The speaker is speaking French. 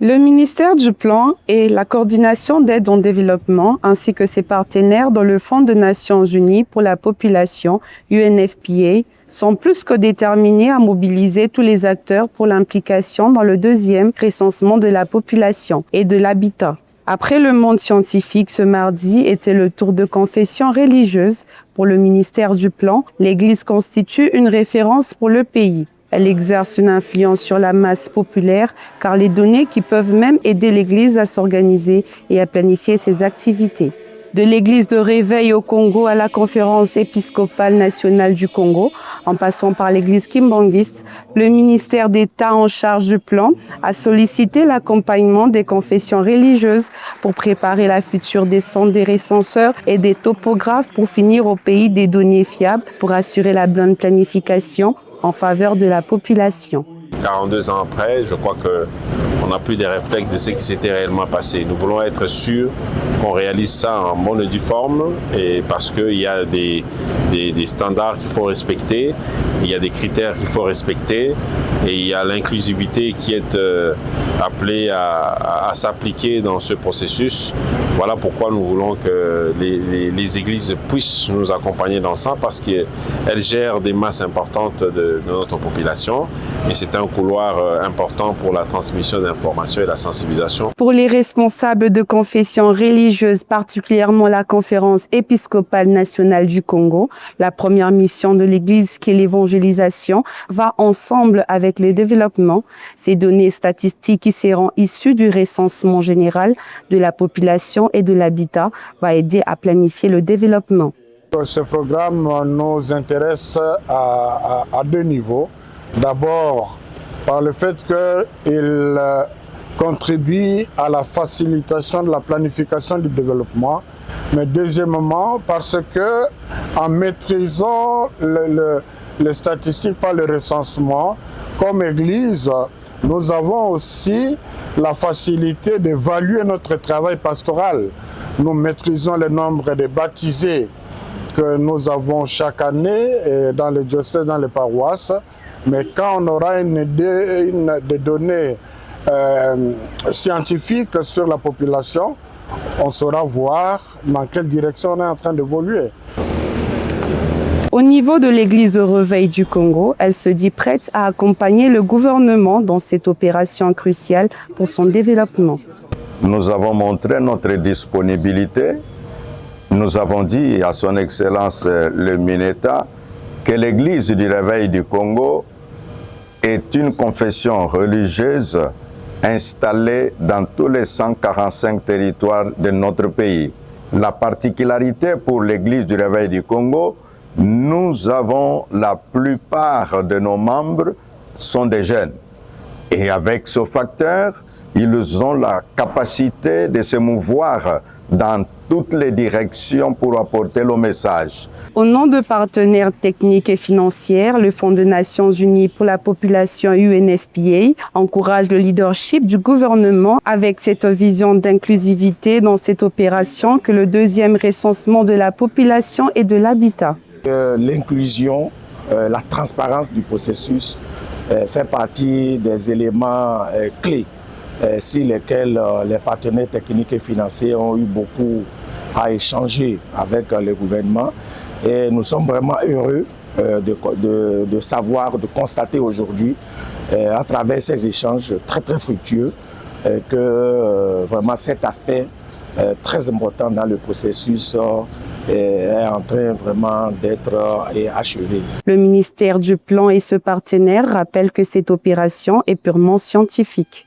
Le ministère du Plan et la coordination d'aide au développement ainsi que ses partenaires dans le Fonds des Nations Unies pour la population, UNFPA, sont plus que déterminés à mobiliser tous les acteurs pour l'implication dans le deuxième recensement de la population et de l'habitat. Après le monde scientifique, ce mardi était le tour de confession religieuse. Pour le ministère du Plan, l'Église constitue une référence pour le pays. Elle exerce une influence sur la masse populaire car les données qui peuvent même aider l'Église à s'organiser et à planifier ses activités. De l'Église de Réveil au Congo à la Conférence épiscopale nationale du Congo, en passant par l'Église kimbangiste, le ministère d'État en charge du plan a sollicité l'accompagnement des confessions religieuses pour préparer la future descente des recenseurs et des topographes pour finir au pays des données fiables pour assurer la bonne planification en faveur de la population. 42 ans après, je crois qu'on n'a plus des réflexes de ce qui s'était réellement passé. Nous voulons être sûrs qu'on réalise ça en bonne et due forme, et parce qu'il y a des standards qu'il faut respecter, il y a des critères qu'il faut respecter, et il y a l'inclusivité qui est appelée à s'appliquer dans ce processus. Voilà pourquoi nous voulons que les églises puissent nous accompagner dans ça, parce qu'elles gèrent des masses importantes de notre population, et c'est un couloir important pour la transmission d'informations et la sensibilisation. Pour les responsables de confessions religieuses, particulièrement la Conférence épiscopale nationale du Congo, la première mission de l'Église qui est l'évangélisation va ensemble avec le développement. Ces données statistiques qui seront issues du recensement général de la population et de l'habitat va aider à planifier le développement. Ce programme nous intéresse à deux niveaux. D'abord, par le fait qu'il contribue à la facilitation de la planification du développement, mais deuxièmement, parce que en maîtrisant les statistiques par le recensement, comme Église, nous avons aussi la facilité d'évaluer notre travail pastoral. Nous maîtrisons le nombre de baptisés que nous avons chaque année dans les diocèses, dans les paroisses. Mais quand on aura des données scientifiques sur la population, on saura voir dans quelle direction on est en train d'évoluer. Au niveau de l'Église de Réveil du Congo, elle se dit prête à accompagner le gouvernement dans cette opération cruciale pour son développement. Nous avons montré notre disponibilité. Nous avons dit à son Excellence le Mineta que l'Église du Réveil du Congo est une confession religieuse installée dans tous les 145 territoires de notre pays. La particularité pour l'Église du Réveil du Congo, nous avons la plupart de nos membres sont des jeunes. Et avec ce facteur, ils ont la capacité de se mouvoir dans toutes les directions pour apporter le message. Au nom de partenaires techniques et financiers, le Fonds des Nations Unies pour la population UNFPA encourage le leadership du gouvernement avec cette vision d'inclusivité dans cette opération que le deuxième recensement de la population et de l'habitat. L'inclusion, la transparence du processus fait partie des éléments clés sur lesquels les partenaires techniques et financiers ont eu beaucoup à échanger avec le gouvernement. Et nous sommes vraiment heureux de savoir, de constater aujourd'hui, à travers ces échanges très fructueux, que vraiment cet aspect très important dans le processus est en train vraiment d'être achevé. Le ministère du Plan et ce partenaire rappellent que cette opération est purement scientifique.